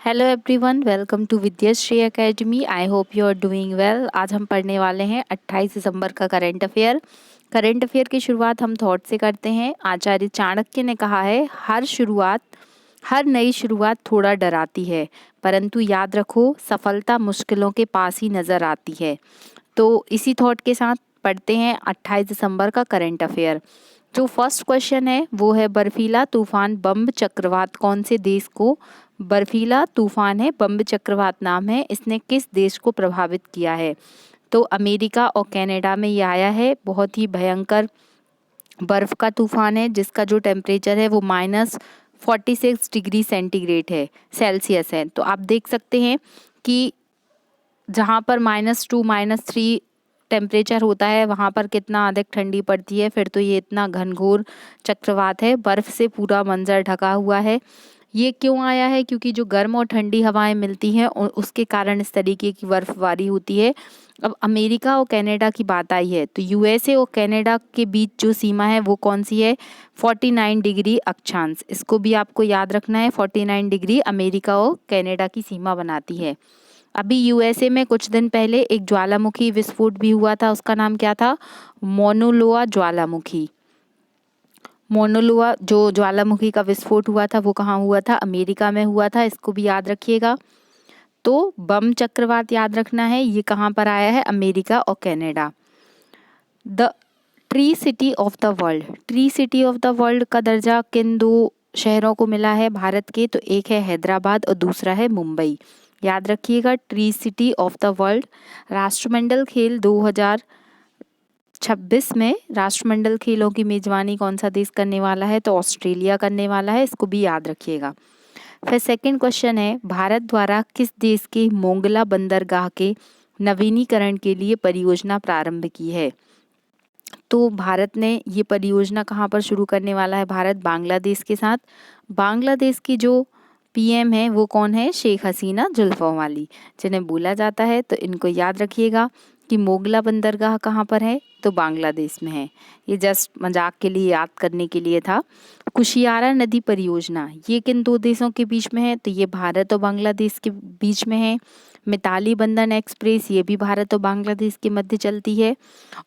Hello everyone, welcome to Vidyashree academy. I hope you are doing well. आज हम पढ़ने वाले हैं 28 दिसंबर का करंट अफेयर। करंट अफेयर की शुरुआत हम थॉट से करते हैं। आचार्य चाणक्य ने कहा है, हर नई शुरुआत थोड़ा डराती है, परंतु याद रखो सफलता मुश्किलों के पास ही नजर आती है। तो इसी थॉट के साथ पढ़ते हैं 28 दिसंबर का करंट अफेयर। जो फर्स्ट क्वेश्चन है वो है, बर्फीला तूफान बम्ब चक्रवात कौन से देश को, बर्फीला तूफान है, बम्ब चक्रवात नाम है, इसने किस देश को प्रभावित किया है? तो अमेरिका और कनाडा में ये आया है। बहुत ही भयंकर बर्फ का तूफान है जिसका जो टेम्परेचर है वो -46 डिग्री सेंटीग्रेड है, सेल्सियस है। तो आप देख सकते हैं कि जहाँ पर -2 -3 टेम्परेचर होता है वहाँ पर कितना अधिक ठंडी पड़ती है। फिर तो ये इतना घनघोर चक्रवात है, बर्फ से पूरा मंजर ढका हुआ है। ये क्यों आया है? क्योंकि जो गर्म और ठंडी हवाएं मिलती हैं उसके कारण इस तरीके की बर्फबारी होती है। अब अमेरिका और कनाडा की बात आई है तो यूएसए और कनाडा के बीच जो सीमा है वो कौन सी है? 49 डिग्री अक्षांश। इसको भी आपको याद रखना है। 49 डिग्री अमेरिका और कनाडा की सीमा बनाती है। अभी यूएसए में कुछ दिन पहले एक ज्वालामुखी विस्फोट भी हुआ था। उसका नाम क्या था? मोनोलोआ ज्वालामुखी। मोनोलोआ जो ज्वालामुखी का विस्फोट हुआ था वो कहाँ हुआ था? अमेरिका में हुआ था। इसको भी याद रखिएगा। तो बम चक्रवात याद रखना है, ये कहाँ पर आया है? अमेरिका और Canada. The tree city of the world, tree city of the world का दर्जा किन दो शहरों को मिला है भारत के? तो एक है हैदराबाद और दूसरा है मुंबई। याद रखिएगा, tree city of the world. राष्ट्रमंडल खेल 2026 में राष्ट्रमंडल खेलों की मेजबानी कौन सा देश करने वाला है? तो ऑस्ट्रेलिया करने वाला है। इसको भी याद रखिएगा। फिर सेकंड क्वेश्चन है, भारत द्वारा किस देश के मोंगला बंदरगाह के नवीनीकरण के लिए परियोजना प्रारंभ की है? तो भारत ने ये परियोजना कहाँ पर शुरू करने वाला है? भारत बांग्लादेश के साथ। बांग्लादेश की जो पीएम है वो कौन है? शेख हसीना जुल्फोवाली जिन्हें बोला जाता है। तो इनको याद रखिएगा कि मोगला बंदरगाह कहाँ पर है? तो बांग्लादेश में है। ये जस्ट मजाक के लिए याद करने के लिए था। कुशियारा नदी परियोजना ये किन दो देशों के बीच में है? तो ये भारत और बांग्लादेश के बीच में है। मिताली बंधन एक्सप्रेस ये भी भारत और बांग्लादेश के मध्य चलती है।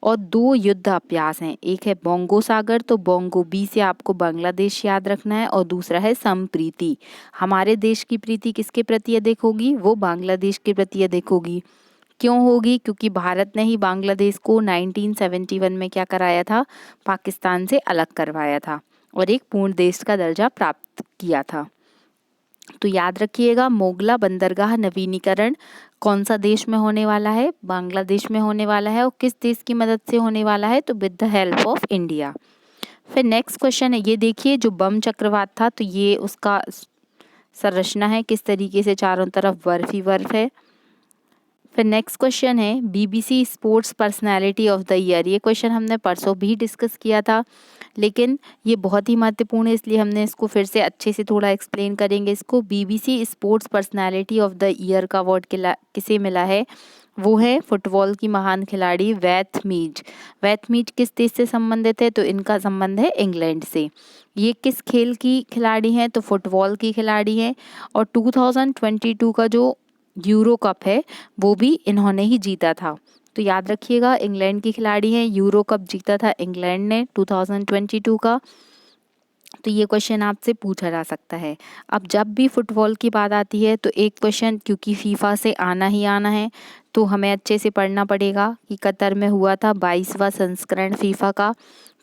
और दो युद्ध अभ्यास हैं, एक है बोंगो सागर, तो बोंगो बी से आपको बांग्लादेश याद रखना है, और दूसरा है समप्रीति। हमारे देश की प्रीति किसके प्रति अधिक होगी? वो बांग्लादेश के प्रति अधिक होगी। क्यों होगी? क्योंकि भारत ने ही बांग्लादेश को 1971 में क्या कराया था? पाकिस्तान से अलग करवाया था और एक पूर्ण देश का दर्जा प्राप्त किया था। तो याद रखिएगा, मोगला बंदरगाह नवीनीकरण कौन सा देश में होने वाला है? बांग्लादेश में होने वाला है। और किस देश की मदद से होने वाला है? तो with the help of India. फिर नेक्स्ट क्वेश्चन है, ये देखिए जो बम चक्रवात था तो ये उसका संरचना है, किस तरीके से चारों तरफ बर्फ ही बर्फ है। फिर नेक्स्ट क्वेश्चन है, BBC sports personality of the year. ये क्वेश्चन हमने परसों भी डिस्कस किया था, लेकिन ये बहुत ही महत्वपूर्ण है इसलिए हमने इसको फिर से अच्छे से थोड़ा एक्सप्लेन करेंगे। इसको BBC sports personality of the year का अवार्ड किसे मिला है? वो है फुटबॉल की महान खिलाड़ी वैथ मीज। वैथ मीज किस देश से संबंधित है? तो इनका संबंध है इंग्लैंड से। ये किस खेल की खिलाड़ी हैं? तो फुटबॉल की खिलाड़ी हैं। और 2022 का जो यूरो कप है वो भी इन्होंने ही जीता था। तो याद रखिएगा, इंग्लैंड की खिलाड़ी हैं। यूरो कप जीता था इंग्लैंड ने 2022 का। तो ये क्वेश्चन आपसे पूछा जा सकता है। अब जब भी फुटबॉल की बात आती है तो एक क्वेश्चन, क्योंकि फीफा से आना ही आना है तो हमें अच्छे से पढ़ना पड़ेगा कि कतर में हुआ था 22वां संस्करण फीफा का।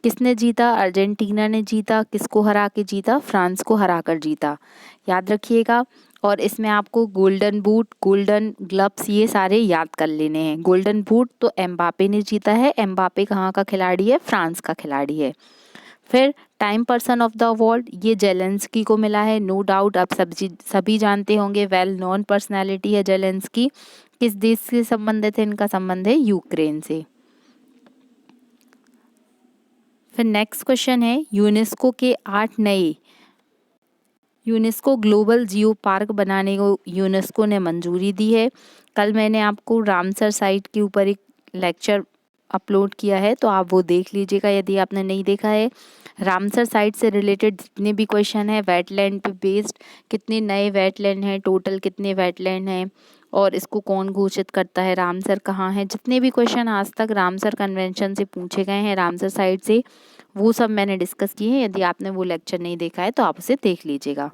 किसने जीता? अर्जेंटीना ने जीता। किसको हरा के जीता? फ्रांस को हरा कर जीता। याद रखिएगा। और इसमें आपको गोल्डन बूट, गोल्डन ग्लव्स ये सारे याद कर लेने हैं। गोल्डन बूट तो एम्बापे ने जीता है। एम्बापे कहाँ का खिलाड़ी है? फ्रांस का खिलाड़ी है। फिर time person of the award ये जेलेंस्की को मिला है। नो डाउट आप सभी जानते होंगे, वेल नोन पर्सनालिटी है जेलेंस्की। किस देश से संबंधित है? इनका संबंध है यूक्रेन से। फिर नेक्स्ट क्वेश्चन है, यूनेस्को के 8 नए यूनेस्को ग्लोबल जियो पार्क बनाने को यूनेस्को ने मंजूरी दी है। कल मैंने आपको रामसर साइट के ऊपर एक लेक्चर अपलोड किया है तो आप वो देख लीजिएगा यदि आपने नहीं देखा है। रामसर साइट से रिलेटेड जितने भी क्वेश्चन है वेटलैंड पे बेस्ड, कितने नए वेटलैंड हैं, टोटल कितने वेटलैंड हैं और इसको कौन घोषित करता है, रामसर कहाँ है, जितने भी क्वेश्चन आज तक रामसर कन्वेंशन से पूछे गए हैं रामसर साइट से, वो सब मैंने डिस्कस किए हैं। यदि आपने वो लेक्चर नहीं देखा है तो आप उसे देख लीजिएगा।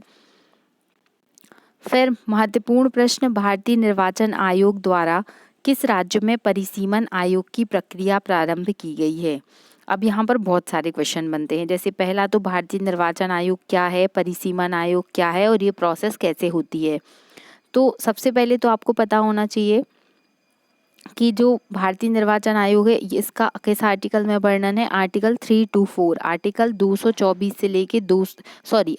फिर महत्वपूर्ण प्रश्न, भारतीय निर्वाचन आयोग द्वारा किस राज्य में परिसीमन आयोग की प्रक्रिया प्रारंभ की गई है। अब यहाँ पर बहुत सारे क्वेश्चन बनते हैं। जैसे पहला तो भारतीय निर्वाचन आयोग क्या है, परिसीमन आयोग क्या है और ये प्रोसेस कैसे होती है। तो सबसे पहले तो आपको पता होना चाहिए कि जो भारतीय निर्वाचन आयोग है इसका किस आर्टिकल में वर्णन है, आर्टिकल 324, आर्टिकल 224 से लेके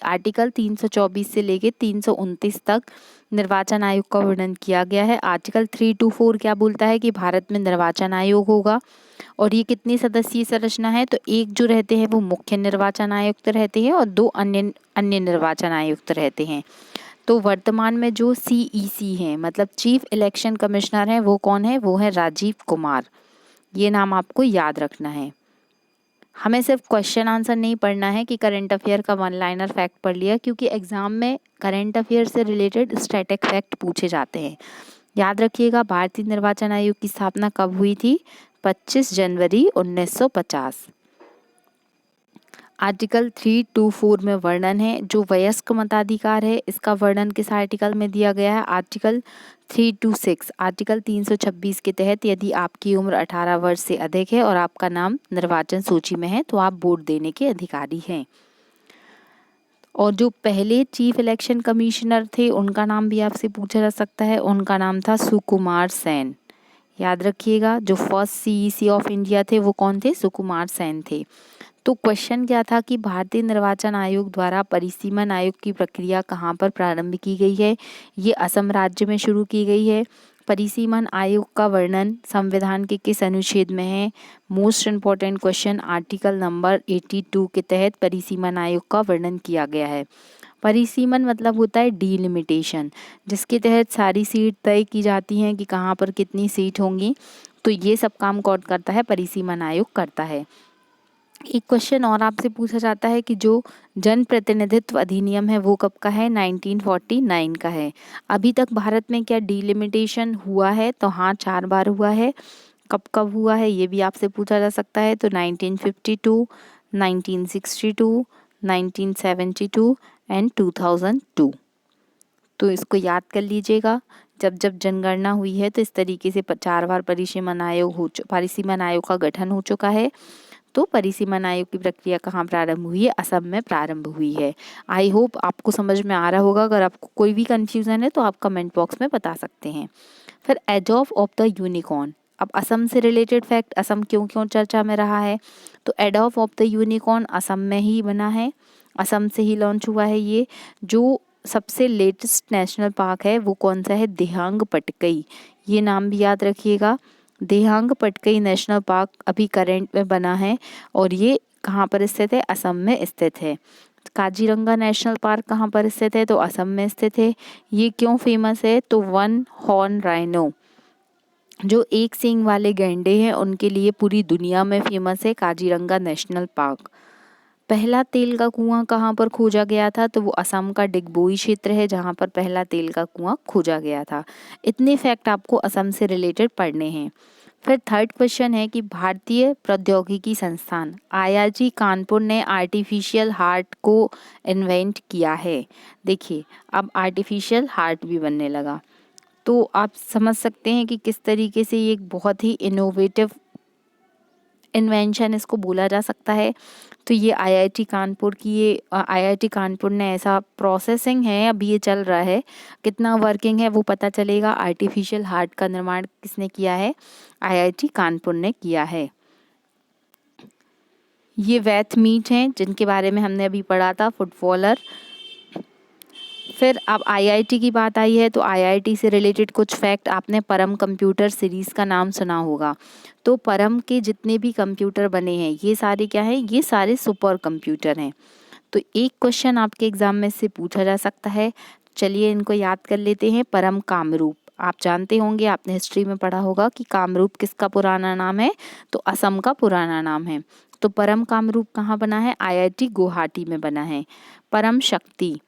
आर्टिकल 324 से लेके 329 तक निर्वाचन आयोग का वर्णन किया गया है। आर्टिकल 324 क्या बोलता है कि भारत में निर्वाचन आयोग होगा और ये कितनी सदस्यीय संरचना है, तो एक जो रहते हैं वो मुख्य निर्वाचन आयुक्त रहते हैं और दो अन्य निर्वाचन आयुक्त रहते हैं। तो वर्तमान में जो CEC हैं मतलब चीफ इलेक्शन कमिश्नर हैं वो कौन है, वो है राजीव कुमार। ये नाम आपको याद रखना है। हमें सिर्फ क्वेश्चन आंसर नहीं पढ़ना है कि करंट अफेयर का वन लाइनर फैक्ट पढ़ लिया, क्योंकि एग्जाम में करंट अफेयर से रिलेटेड स्टैटिक फैक्ट पूछे जाते हैं। याद रखिएगा, भारतीय निर्वाचन आयोग की स्थापना कब हुई थी, 25 जनवरी 1950। आर्टिकल 324 में वर्णन है जो वयस्क मताधिकार है, इसका वर्णन किस आर्टिकल में दिया गया है, आर्टिकल 326। आर्टिकल 326 के तहत यदि आपकी उम्र 18 वर्ष से अधिक है और आपका नाम निर्वाचन सूची में है तो आप वोट देने के अधिकारी हैं। और जो पहले चीफ इलेक्शन कमिश्नर थे उनका नाम भी आपसे पूछा जा सकता है, उनका नाम था सुकुमार सेन। याद रखिएगा, जो फर्स्ट CEC ऑफ इंडिया थे वो कौन थे, सुकुमार सेन थे। तो क्वेश्चन क्या था कि भारतीय निर्वाचन आयोग द्वारा परिसीमन आयोग की प्रक्रिया कहाँ पर प्रारंभ की गई है, ये असम राज्य में शुरू की गई है। परिसीमन आयोग का वर्णन संविधान के किस अनुच्छेद में है, most important question, article number 82 के तहत परिसीमन आयोग का वर्णन किया गया है। परिसीमन मतलब होता है डीलिमिटेशन, जिसके तहत सारी सीट तय की जाती हैं कि कहाँ पर कितनी सीट होंगी। तो ये सब काम कौन करता है, परिसीमन आयोग करता है। एक क्वेश्चन और आपसे पूछा जाता है कि जो जन प्रतिनिधित्व अधिनियम है वो कब का है, 1949 का है। अभी तक भारत में क्या डीलिमिटेशन हुआ है, तो हाँ 4 बार हुआ है। कब कब हुआ है ये भी आपसे पूछा जा सकता है, तो 1952, 1962, 1972 एंड 2002। तो इसको याद कर लीजिएगा। जब जब जनगणना हुई है तो इस तरीके से 4 बार परिसीमन आयोग का गठन हो चुका है। तो परिसीमन आयोग की प्रक्रिया कहाँ प्रारंभ हुई है, असम में प्रारंभ हुई है। आई होप आपको समझ में आ रहा होगा। अगर आपको कोई भी कंफ्यूजन है तो आप कमेंट बॉक्स में बता सकते हैं। फिर एडोब ऑफ द यूनिकॉर्न, अब असम से रिलेटेड फैक्ट, असम क्यों क्यों चर्चा में रहा है, तो adobe of the unicorn Assam में ही बना है, असम से ही लॉन्च हुआ है ये। जो सबसे लेटेस्ट नेशनल पार्क है वो कौन सा है, दिहांग पटकई, ये नाम भी याद रखिएगा। दिहांग पटकई नेशनल पार्क अभी करंट में बना है और ये कहाँ पर स्थित है, असम में स्थित है। काजीरंगा नेशनल पार्क कहाँ पर स्थित है, तो असम में स्थित है। ये क्यों फेमस है, तो वन हॉर्न राइनो, जो एक सींग वाले गैंडे हैं उनके लिए पूरी दुनिया में फेमस है काजीरंगा नेशनल पार्क। पहला तेल का कुआं कहाँ पर खोजा गया था, तो वो असम का डिगबोई क्षेत्र है जहाँ पर पहला तेल का कुआं खोजा गया था। इतने फैक्ट आपको असम से रिलेटेड पढ़ने हैं। फिर थर्ड क्वेश्चन है कि भारतीय प्रौद्योगिकी संस्थान IIT कानपुर ने आर्टिफिशियल हार्ट को इन्वेंट किया है। देखिए अब आर्टिफिशियल हार्ट भी बनने लगा, तो आप समझ सकते हैं कि किस तरीके से ये एक बहुत ही इनोवेटिव इन्वेंशन इसको बोला जा सकता है। तो ये IIT कानपुर ने ऐसा प्रोसेसिंग है, अभी ये चल रहा है, कितना वर्किंग है वो पता चलेगा। आर्टिफिशियल हार्ट का निर्माण किसने किया है, IIT कानपुर ने किया है। ये वैथ मीट हैं जिनके बारे में हमने अभी पढ़ा था, फुटबॉलर। फिर अब IIT की बात आई है तो IIT से रिलेटेड कुछ फैक्ट, आपने परम कंप्यूटर सीरीज़ का नाम सुना होगा। तो परम के जितने भी कंप्यूटर बने हैं ये सारे क्या हैं, ये सारे सुपर कंप्यूटर हैं। तो एक क्वेश्चन आपके एग्जाम में से पूछा जा सकता है, चलिए इनको याद कर लेते हैं। परम कामरूप, आप जानते होंगे, आपने हिस्ट्री में पढ़ा होगा कि कामरूप किसका पुराना नाम है, तो असम का पुराना नाम है। तो परम कामरूप कहाँ बना है? IIT गुवाहाटी में बना है। परम शक्ति,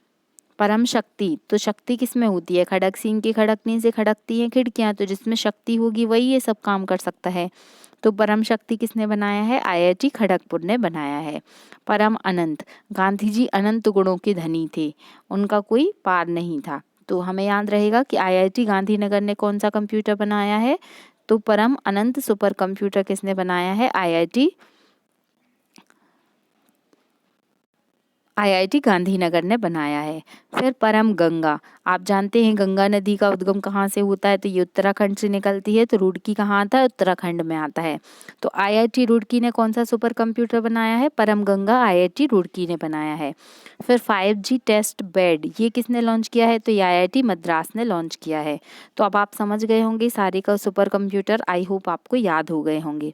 परम शक्ति, तो शक्ति किस में होती है? खड़क सिंह की खड़कने से खड़कती हैं खिड़कियां, तो जिसमें शक्ति होगी वही ये सब काम कर सकता है। तो परम शक्ति किसने बनाया है? IIT खड़गपुर ने बनाया है। परम अनंत, गांधी जी अनंत गुणों के धनी थे, उनका कोई पार नहीं था। तो हमें याद रहेगा कि IIT गांधीनगर ने कौन सा कंप्यूटर बनाया है? तो परम अनंत सुपर कंप्यूटर किसने बनाया है? IIT गांधीनगर ने बनाया है। फिर परम गंगा, आप जानते हैं गंगा नदी का उद्गम कहाँ से होता है? तो ये उत्तराखंड से निकलती है। तो रुड़की कहाँ आता है? उत्तराखंड में आता है। तो IIT रुड़की ने कौन सा सुपर कंप्यूटर बनाया है? परम गंगा IIT रुड़की ने बनाया है। फिर 5G टेस्ट बेड, ये किसने लॉन्च किया है? तो ये IIT मद्रास ने लॉन्च किया है। तो अब आप समझ गए होंगे सारे का सुपर कंप्यूटर, आई होप आपको याद हो गए होंगे।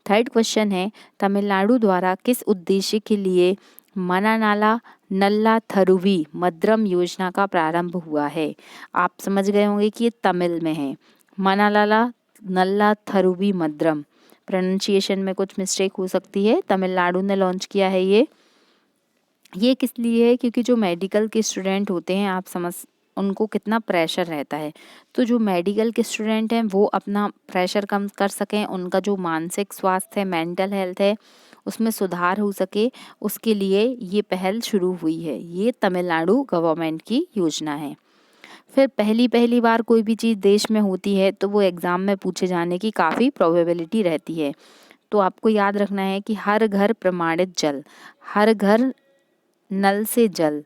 थर्ड क्वेश्चन है, तमिलनाडु द्वारा किस उद्देश्य के लिए मनानाला नल्ला थरुवी मद्रम योजना का प्रारंभ हुआ है? आप समझ गए होंगे कि ये तमिल में है। मनालाला नल्ला थरुवी मद्रम, प्रोनाउंसिएशन में कुछ मिस्टेक हो सकती है। तमिलनाडु ने लॉन्च किया है ये किस लिए है? क्योंकि जो मेडिकल के स्टूडेंट होते हैं, आप समझ उनको कितना प्रेशर रहता है, तो जो मेडिकल के स्टूडेंट हैं वो अपना प्रेशर कम कर सकें, उनका जो मानसिक स्वास्थ्य है, मेंटल हेल्थ है, उसमें सुधार हो सके, उसके लिए ये पहल शुरू हुई है। ये तमिलनाडु गवर्नमेंट की योजना है। फिर पहली बार कोई भी चीज़ देश में होती है तो वो एग्ज़ाम में पूछे जाने की काफ़ी प्रोबेबिलिटी रहती है। तो आपको याद रखना है कि हर घर प्रमाणित जल, हर घर नल से जल,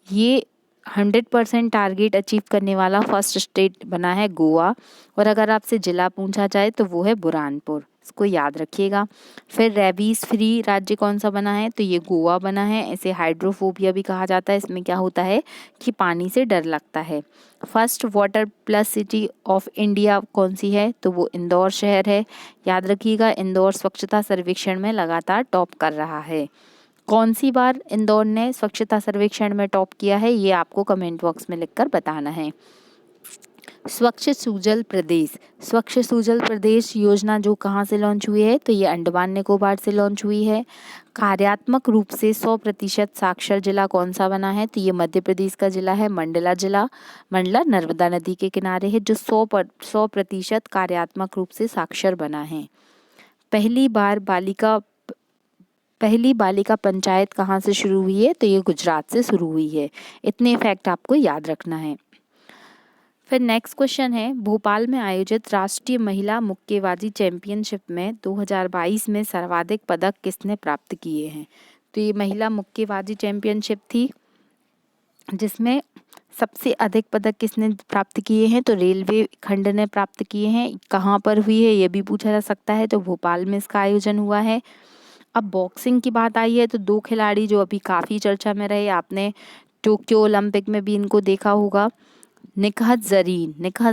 ये 100% टारगेट अचीव करने वाला फर्स्ट स्टेट बना है गोवा। और अगर आपसे जिला पूछा जाए तो वो है बुरहानपुर, इसको याद रखिएगा। फिर रेबीज फ्री राज्य कौन सा बना है? तो ये गोवा बना है। इसे हाइड्रोफोबिया भी कहा जाता है। इसमें क्या होता है कि पानी से डर लगता है। First water plus city of India कौन सी है? तो वो इंदौर शहर है। याद रखिएगा, इंदौर स्वच्छता सर्वेक्षण में लगातार टॉप कर रहा है। कौन सी बार इंदौर ने स्वच्छता सर्वेक्षण में टॉप किया है, ये आपको कमेंट बॉक्स में लिखकर बताना है। स्वच्छ सुजल प्रदेश, स्वच्छ सुजल प्रदेश योजना जो कहाँ से लॉन्च हुई है? तो ये अंडमान निकोबार से लॉन्च हुई है। कार्यात्मक रूप से 100% साक्षर जिला कौन सा बना है? तो ये मध्य प्रदेश का जिला है मंडला जिला। मंडला नर्मदा नदी के किनारे है, जो 100% कार्यात्मक रूप से साक्षर बना है। पहली बालिका पंचायत कहाँ से शुरू हुई है? तो ये गुजरात से शुरू हुई है। इतने फैक्ट आपको याद रखना है। फिर नेक्स्ट क्वेश्चन है, भोपाल में आयोजित राष्ट्रीय महिला मुक्केबाजी चैंपियनशिप में 2022 में सर्वाधिक पदक किसने प्राप्त किए हैं? तो ये महिला मुक्केबाजी चैंपियनशिप थी जिसमें सबसे अधिक पदक किसने प्राप्त किए हैं? तो रेलवे खंड ने प्राप्त किए हैं। कहाँ पर हुई है ये भी पूछा जा सकता है। तो भोपाल में इसका आयोजन हुआ है। अब बॉक्सिंग की बात आई है तो दो खिलाड़ी जो अभी काफ़ी चर्चा में रहे, आपने टोक्यो ओलंपिक में भी इनको देखा होगा, निकहत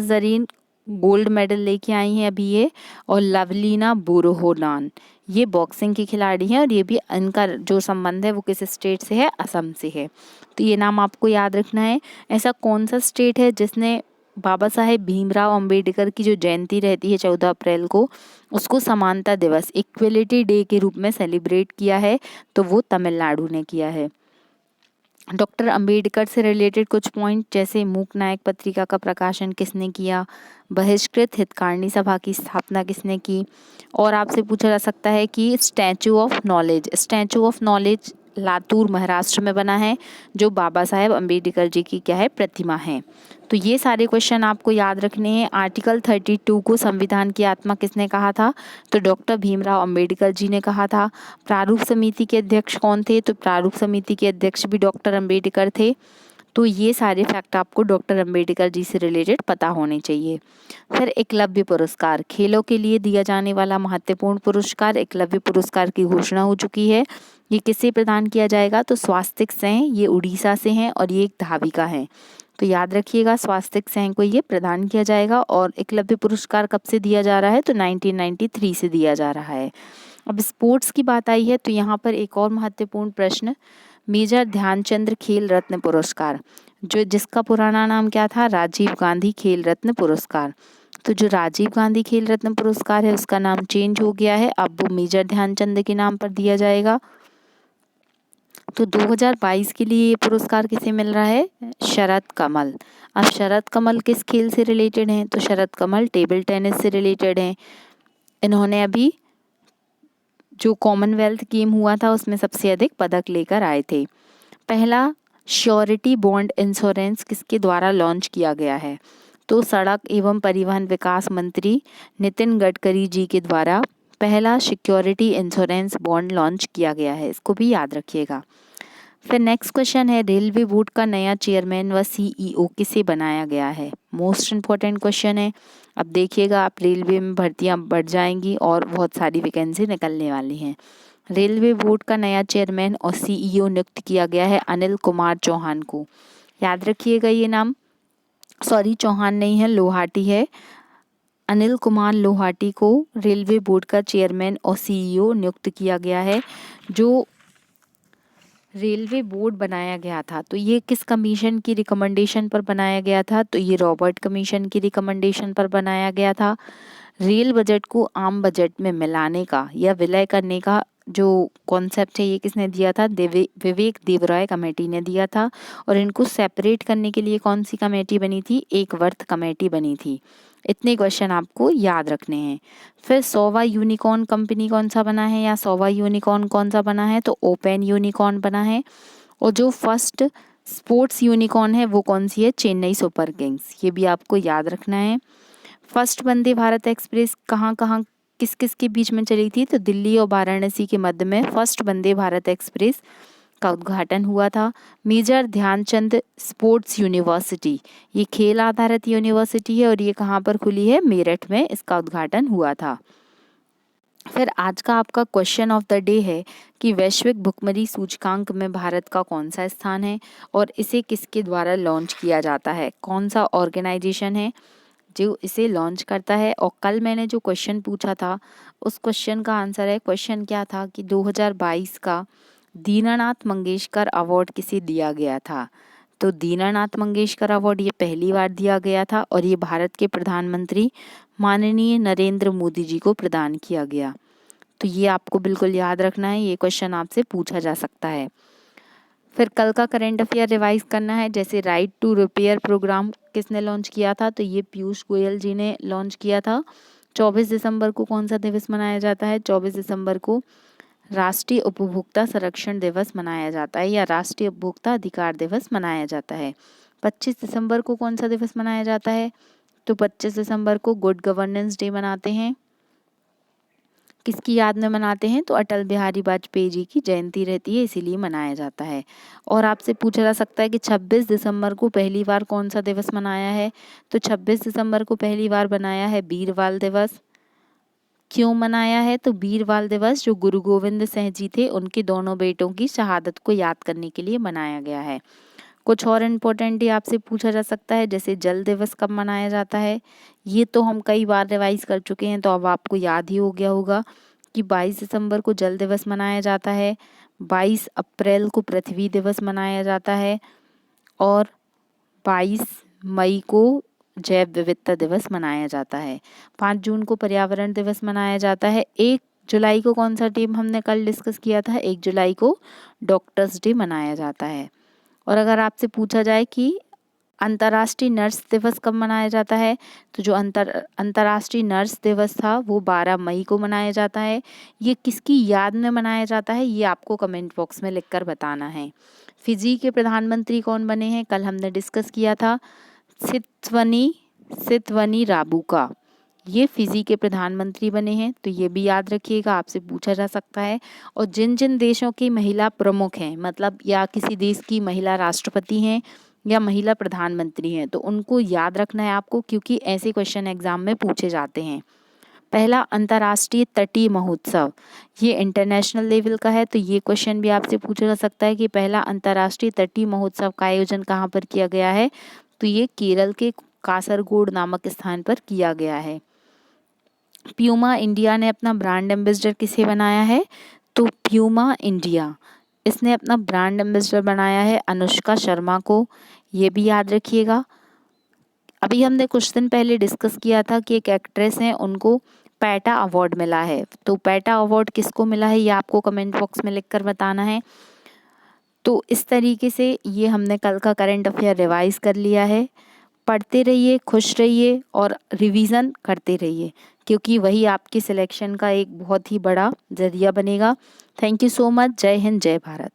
जरीन गोल्ड मेडल लेके आई हैं अभी ये, और लवलीना बोरगोहान, ये बॉक्सिंग की खिलाड़ी हैं। और ये भी इनका जो संबंध है वो किस स्टेट से है? असम से है। तो ये नाम आपको याद रखना है। ऐसा कौन सा स्टेट है जिसने बाबा साहेब भीमराव अंबेडकर की जो जयंती रहती है 14 अप्रैल को, उसको समानता दिवस इक्वलिटी डे के रूप में सेलिब्रेट किया है? तो वो तमिलनाडु ने किया है। डॉक्टर अंबेडकर से रिलेटेड कुछ पॉइंट, जैसे मूक नायक पत्रिका का प्रकाशन किसने किया, बहिष्कृत हितकारिणी सभा की स्थापना किसने की, और आपसे पूछा जा सकता है कि statue of knowledge Latur Maharashtra में बना है, जो बाबा साहेब अंबेडकर जी की क्या है? प्रतिमा है। तो ये सारे क्वेश्चन आपको याद रखने हैं। आर्टिकल 32 को संविधान की आत्मा किसने कहा था? तो डॉक्टर भीमराव अंबेडकर जी ने कहा था। प्रारूप समिति के अध्यक्ष कौन थे? तो प्रारूप समिति के अध्यक्ष भी डॉक्टर अंबेडकर थे। तो ये सारे फैक्ट आपको डॉक्टर अंबेडकर जी से रिलेटेड पता होने चाहिए। फिर एकलव्य पुरस्कार, खेलों के लिए दिया जाने वाला महत्वपूर्ण पुरस्कार एकलव्य पुरस्कार की घोषणा हो चुकी है। ये किसे प्रदान किया जाएगा? तो स्वास्तिक सेन, ये उड़ीसा से हैं और ये एक धाविका है। तो याद रखिएगा, स्वास्तिक सेन को ये प्रदान किया जाएगा। और एकलव्य पुरस्कार कब से दिया जा रहा है? तो 1993 से दिया जा रहा है। अब स्पोर्ट्स की बात आई है तो यहाँ पर एक और महत्वपूर्ण प्रश्न, मेजर ध्यानचंद खेल रत्न पुरस्कार, जो जिसका पुराना नाम क्या था? राजीव गांधी खेल रत्न पुरस्कार, तो जो राजीव गांधी खेल रत्न पुरस्कार है उसका नाम चेंज हो गया है, अब वो मेजर ध्यानचंद के नाम पर दिया जाएगा। तो 2022 के लिए ये पुरस्कार किसे मिल रहा है? शरद कमल। अब शरद कमल किस खेल से रिलेटेड हैं? तो शरद कमल टेबल टेनिस से रिलेटेड हैं। इन्होंने अभी जो कॉमनवेल्थ गेम हुआ था उसमें सबसे अधिक पदक लेकर आए थे। पहला श्योरिटी बॉन्ड इंश्योरेंस किसके द्वारा लॉन्च किया गया है? तो सड़क एवं परिवहन विकास मंत्री नितिन गडकरी जी के द्वारा पहला सिक्योरिटी इंश्योरेंस बॉन्ड लॉन्च किया गया है, इसको भी याद रखिएगा। फिर नेक्स्ट क्वेश्चन है, रेलवे बोर्ड का नया चेयरमैन व सीईओ किसे बनाया गया है? मोस्ट इम्पोर्टेंट क्वेश्चन है। अब देखिएगा, आप रेलवे में भर्तियां बढ़ जाएंगी और बहुत सारी वैकेंसी निकलने वाली हैं। रेलवे बोर्ड का नया चेयरमैन और सीईओ नियुक्त किया गया है अनिल कुमार चौहान को। याद रखिएगा ये नाम, सॉरी चौहान नहीं है, लोहाटी है। अनिल कुमार लोहाटी को रेलवे बोर्ड का चेयरमैन और सीईओ नियुक्त किया गया है। जो रेलवे बोर्ड बनाया गया था तो ये किस कमीशन की रिकमेंडेशन पर बनाया गया था? तो ये रॉबर्ट कमीशन की रिकमेंडेशन पर बनाया गया था। रेल बजट को आम बजट में मिलाने का या विलय करने का जो कॉन्सेप्ट है ये किसने दिया था? विवेक देवराय कमेटी ने दिया था। और इनको सेपरेट करने के लिए कौन सी कमेटी बनी थी? एक वर्थ कमेटी बनी थी। इतने क्वेश्चन आपको याद रखने हैं। फिर 100वां यूनिकॉर्न कंपनी कौन सा बना है या 100वां यूनिकॉर्न कौन सा बना है? तो ओपन यूनिकॉर्न बना है। और जो फर्स्ट स्पोर्ट्स यूनिकॉर्न है वो कौन सी है? Chennai super Kings. ये भी आपको याद रखना है। फर्स्ट वंदे भारत एक्सप्रेस कहाँ कहाँ किस किस के बीच में चली थी? तो दिल्ली और वाराणसी के मध्य में फर्स्ट वंदे भारत एक्सप्रेस का उद्घाटन हुआ था। मेजर ध्यानचंद स्पोर्ट्स यूनिवर्सिटी, ये खेल आधारित यूनिवर्सिटी है और ये कहाँ पर खुली है? मेरठ में इसका उद्घाटन हुआ था। फिर आज का आपका क्वेश्चन ऑफ द डे है कि वैश्विक भुखमरी सूचकांक में भारत का कौन सा स्थान है और इसे किसके द्वारा लॉन्च किया जाता है? कौन सा ऑर्गेनाइजेशन है जो इसे लॉन्च करता है? और कल मैंने जो क्वेश्चन पूछा था उस क्वेश्चन का आंसर है, क्वेश्चन क्या था कि 2022 का दीनानाथ मंगेशकर अवार्ड किसे दिया गया था? तो दीनानाथ मंगेशकर अवार्ड ये पहली बार दिया गया था और ये भारत के प्रधानमंत्री माननीय नरेंद्र मोदी जी को प्रदान किया गया। तो ये आपको बिल्कुल याद रखना है, ये क्वेश्चन आपसे पूछा जा सकता है। फिर कल का करंट अफेयर रिवाइज करना है। जैसे राइट टू रिपेयर प्रोग्राम किसने लॉन्च किया था? तो ये पीयूष गोयल जी ने लॉन्च किया था। 24 दिसंबर को कौन सा दिवस मनाया जाता है? 24 दिसंबर को राष्ट्रीय उपभोक्ता संरक्षण दिवस मनाया जाता है या राष्ट्रीय उपभोक्ता अधिकार दिवस मनाया जाता है। 25 दिसंबर को कौन सा दिवस मनाया जाता है? तो 25 दिसंबर को गुड गवर्नेंस डे मनाते हैं। किसकी याद में मनाते हैं? तो अटल बिहारी वाजपेयी जी की जयंती रहती है, इसीलिए मनाया जाता है। और आपसे पूछा जा सकता है कि 26 दिसंबर को पहली बार कौन सा दिवस मनाया है? तो 26 दिसंबर को पहली बार बनाया है वीरवाल दिवस। क्यों मनाया है? तो वीरवाल दिवस जो गुरु गोविंद सिंह जी थे उनके दोनों बेटों की शहादत को याद करने के लिए मनाया गया है। कुछ और इम्पोर्टेंट ही आपसे पूछा जा सकता है, जैसे जल दिवस कब मनाया जाता है? ये तो हम कई बार रिवाइज कर चुके हैं तो अब आपको याद ही हो गया होगा कि 22 दिसंबर को जल दिवस मनाया जाता है, 22 अप्रैल को पृथ्वी दिवस मनाया जाता है और 22 मई को जैव विविधता दिवस मनाया जाता है। 5 जून को पर्यावरण दिवस मनाया जाता है। 1 जुलाई को कौन सा डे हमने कल डिस्कस किया था? 1 जुलाई को डॉक्टर्स डे मनाया जाता है। और अगर आपसे पूछा जाए कि अंतर्राष्ट्रीय नर्स दिवस कब मनाया जाता है? तो जो अंतर्राष्ट्रीय नर्स दिवस था वो 12 मई को मनाया जाता है। ये किसकी याद में मनाया जाता है? ये आपको कमेंट बॉक्स में लिखकर बताना है। फिजी के प्रधानमंत्री कौन बने हैं? कल हमने डिस्कस किया था, सितवनी राबुका, ये फिजी के प्रधानमंत्री बने हैं। तो ये भी याद रखिएगा, आपसे पूछा जा सकता है। और जिन जिन देशों की महिला प्रमुख हैं, मतलब या किसी देश की महिला राष्ट्रपति हैं या महिला प्रधानमंत्री हैं, तो उनको याद रखना है आपको, क्योंकि ऐसे क्वेश्चन एग्जाम में पूछे जाते हैं। पहला अंतर्राष्ट्रीय तटीय महोत्सव, ये इंटरनेशनल लेवल का है, तो ये क्वेश्चन भी आपसे पूछा जा सकता है कि पहला अंतर्राष्ट्रीय तटीय महोत्सव का आयोजन कहाँ पर किया गया है? तो ये केरल के कासरगोड नामक स्थान पर किया गया है। प्यूमा इंडिया ने अपना ब्रांड एम्बेसडर किसे बनाया है? तो प्यूमा इंडिया, इसने अपना ब्रांड एम्बेसडर बनाया है अनुष्का शर्मा को। ये भी याद रखिएगा। अब अभी हमने कुछ दिन पहले डिस्कस किया था कि एक एक्ट्रेस हैं, उनको पैटा अवार्ड मिला है। तो पैटा अवार्ड किसको मिला है ये आपको कमेंट बॉक्स में लिखकर बताना है। तो इस तरीके से ये हमने कल का करंट अफेयर रिवाइज कर लिया है। पढ़ते रहिए, खुश रहिए और रिवीजन करते रहिए, क्योंकि वही आपकी सिलेक्शन का एक बहुत ही बड़ा जरिया बनेगा। Thank you so much. जय हिंद, जय भारत।